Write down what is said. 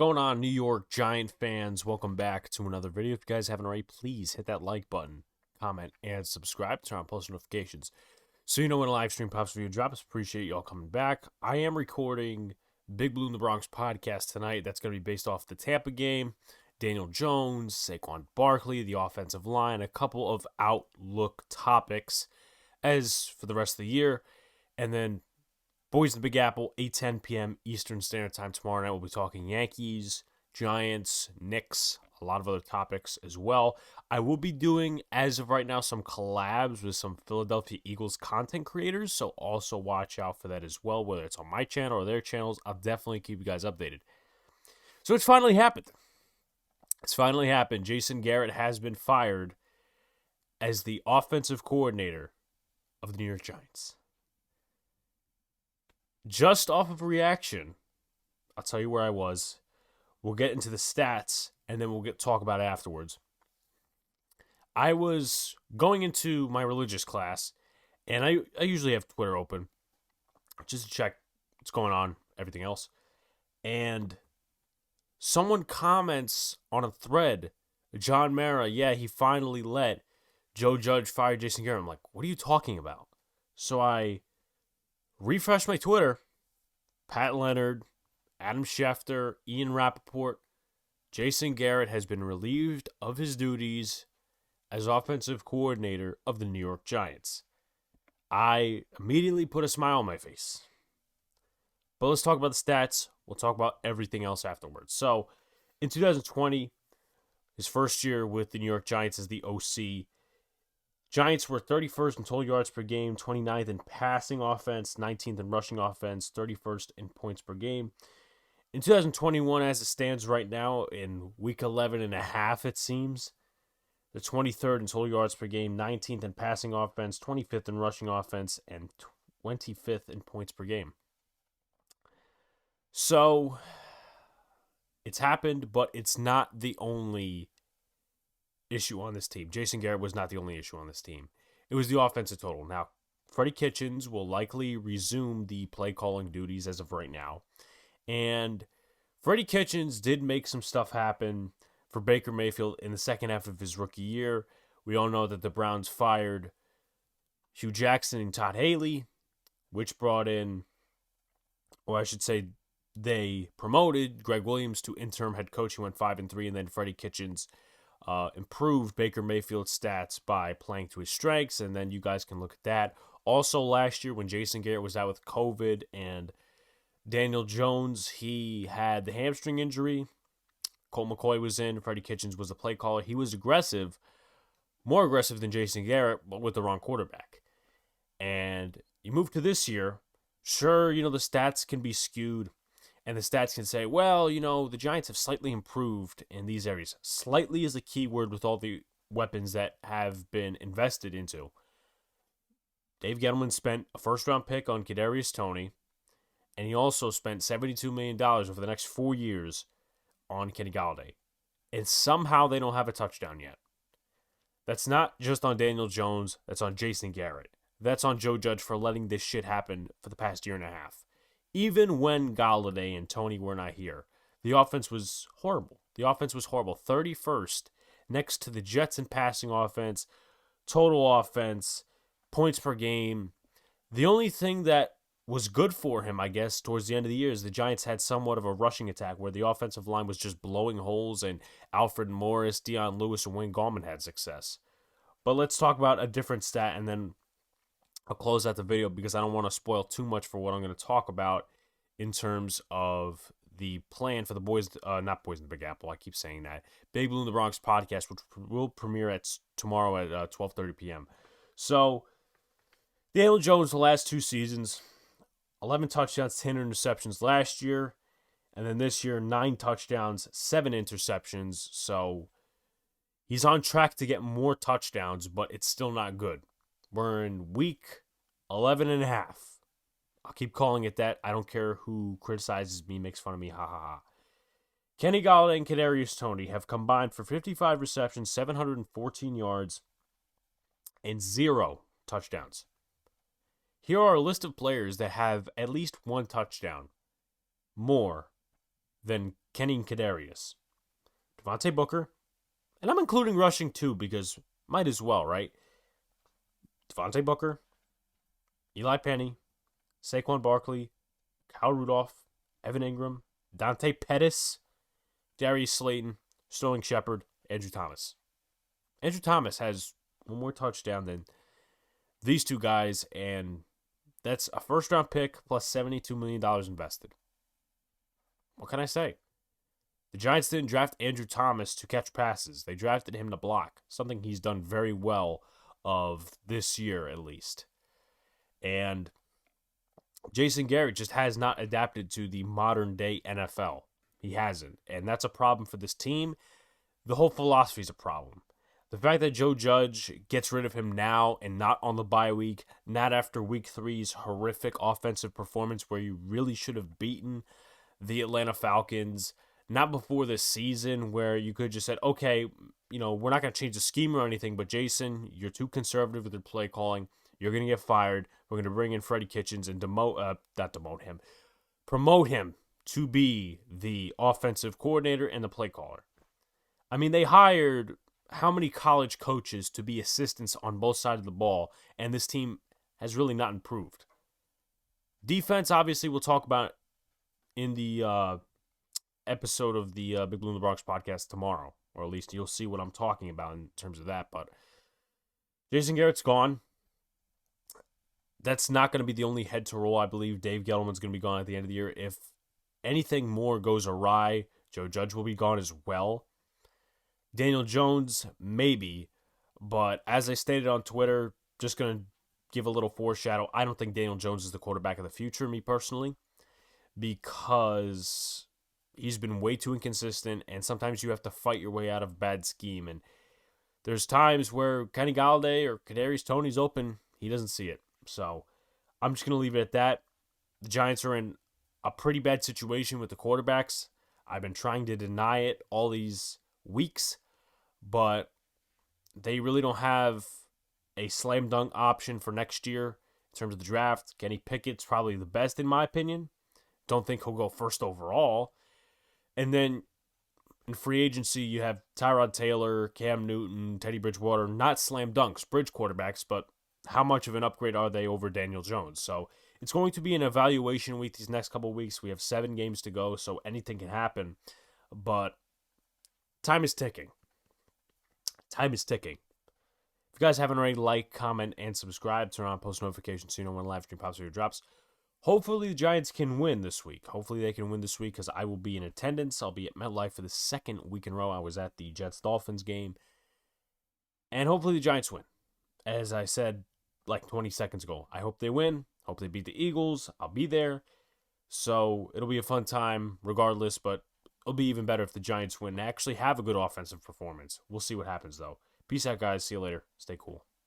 going on, New York Giant fans? Welcome back to another video. If you guys haven't already, please hit that like button, comment, and subscribe. Turn on post notifications so you know when a live stream pops video drops. Appreciate y'all coming back. I am recording Big Blue in the Bronx podcast tonight. That's going to be based off the Tampa game. Daniel Jones, Saquon Barkley, the offensive line, a couple of outlook topics as for the rest of the year. And then Boys in the Big Apple, 8:10 p.m. Eastern Standard Time tomorrow night. We'll be talking Yankees, Giants, Knicks, a lot of other topics as well. I will be doing, as of right now, some collabs with some Philadelphia Eagles content creators, so also watch out for that as well, whether it's on my channel or their channels. I'll definitely keep you guys updated. So it's finally happened. It's finally happened. Jason Garrett has been fired as the offensive coordinator of the New York Giants. Just off of a reaction, I'll tell you where I was. We'll get into the stats, and then we'll talk about it afterwards. I was going into my religious class, and I usually have Twitter open just to check what's going on, everything else. And someone comments on a thread, John Mara, yeah, he finally let Joe Judge fire Jason Garrett. I'm like, what are you talking about? So I refresh my Twitter. Pat Leonard, Adam Schefter, Ian Rappaport, Jason Garrett has been relieved of his duties as offensive coordinator of the New York Giants. I immediately put a smile on my face. But let's talk about the stats. We'll talk about everything else afterwards. So, in 2020, his first year with the New York Giants as the OC, Giants were 31st in total yards per game, 29th in passing offense, 19th in rushing offense, 31st in points per game. In 2021, as it stands right now, in week 11 and a half, it seems, the 23rd in total yards per game, 19th in passing offense, 25th in rushing offense, and 25th in points per game. So, it's happened, but it's not the only issue on this team. Jason Garrett was not the only issue on this team. It was the offensive total. Now, Freddie Kitchens will likely resume the play calling duties as of right now. And Freddie Kitchens did make some stuff happen for Baker Mayfield in the second half of his rookie year. We all know that the Browns fired Hugh Jackson and Todd Haley, which brought in, or I should say, they promoted Greg Williams to interim head coach. He went 5-3, and then Freddie Kitchens improved Baker Mayfield's stats by playing to his strengths, and then you guys can look at that. Also, last year when Jason Garrett was out with COVID and Daniel Jones, he had the hamstring injury. Colt McCoy was in. Freddie Kitchens was the play caller. He was aggressive, more aggressive than Jason Garrett, but with the wrong quarterback. And you move to this year, sure, the stats can be skewed. And the stats can say, well, the Giants have slightly improved in these areas. Slightly is a key word with all the weapons that have been invested into. Dave Gettleman spent a first-round pick on Kadarius Toney, and he also spent $72 million over the next 4 years on Kenny Golladay. And somehow they don't have a touchdown yet. That's not just on Daniel Jones. That's on Jason Garrett. That's on Joe Judge for letting this shit happen for the past year and a half. Even when Golladay and Toney were not here, the offense was horrible. 31st next to the Jets in passing offense, total offense, points per game. The only thing that was good for him, I guess, towards the end of the year is the Giants had somewhat of a rushing attack where the offensive line was just blowing holes and Alfred Morris, Deion Lewis, and Wayne Gallman had success. But let's talk about a different stat, and then I'll close out the video because I don't want to spoil too much for what I'm going to talk about in terms of the plan for the not Boys in the Big Apple, I keep saying that, Big Blue in the Bronx podcast, which will premiere tomorrow at 12:30 p.m. So, Daniel Jones, the last 2 seasons, 11 touchdowns, 10 interceptions last year, and then this year, 9 touchdowns, 7 interceptions. So, he's on track to get more touchdowns, but it's still not good. We're in week 11 and a half. I'll keep calling it that. I don't care who criticizes me, makes fun of me, ha ha ha. Kenny Golladay and Kadarius Toney have combined for 55 receptions, 714 yards, and 0 touchdowns. Here are a list of players that have at least 1 touchdown more than Kenny and Kadarius, Devontae Booker, and I'm including rushing too because might as well, right? Devontae Booker, Eli Penny, Saquon Barkley, Kyle Rudolph, Evan Ingram, Dante Pettis, Darius Slayton, Sterling Shepard, Andrew Thomas. Andrew Thomas has one more touchdown than these two guys, and that's a first-round pick plus $72 million invested. What can I say? The Giants didn't draft Andrew Thomas to catch passes. They drafted him to block, something he's done very well of this year at least. And Jason Garrett just has not adapted to the modern-day NFL. He hasn't, and that's a problem for this team. The whole philosophy is a problem. The fact that Joe Judge gets rid of him now and not on the bye week, not after week 3's horrific offensive performance where you really should have beaten the Atlanta Falcons, not before this season where you could just said, okay, we're not going to change the scheme or anything, but Jason, you're too conservative with your play calling. You're going to get fired. We're going to bring in Freddie Kitchens and promote him to be the offensive coordinator and the play caller. I mean, they hired how many college coaches to be assistants on both sides of the ball, and this team has really not improved. Defense, obviously, we'll talk about in the episode of the Big Blue in the Bronx podcast tomorrow, or at least you'll see what I'm talking about in terms of that. But Jason Garrett's gone. That's not going to be the only head to roll. I believe Dave Gettleman's going to be gone at the end of the year. If anything more goes awry, Joe Judge will be gone as well. Daniel Jones, maybe. But as I stated on Twitter, just going to give a little foreshadow, I don't think Daniel Jones is the quarterback of the future, me personally, because he's been way too inconsistent, and sometimes you have to fight your way out of bad scheme. And there's times where Kenny Galladay or Kadarius Toney's open, he doesn't see it. So I'm just going to leave it at that. The Giants are in a pretty bad situation with the quarterbacks. I've been trying to deny it all these weeks, but they really don't have a slam dunk option for next year in terms of the draft. Kenny Pickett's probably the best in my opinion. Don't think he'll go first overall. And then in free agency, you have Tyrod Taylor, Cam Newton, Teddy Bridgewater, not slam dunks, bridge quarterbacks, but how much of an upgrade are they over Daniel Jones? So it's going to be an evaluation week these next couple of weeks. We have 7 games to go, so anything can happen. But time is ticking. Time is ticking. If you guys haven't already, like, comment, and subscribe. Turn on post notifications so you know when live stream pops or drops. Hopefully the Giants can win this week. Hopefully they can win this week because I will be in attendance. I'll be at MetLife for the second week in a row. I was at the Jets-Dolphins game. And hopefully the Giants win. As I said like 20 seconds ago, I hope they win. Hope they beat the Eagles. I'll be there. So it'll be a fun time regardless, but it'll be even better if the Giants win and actually have a good offensive performance. We'll see what happens, though. Peace out, guys. See you later. Stay cool.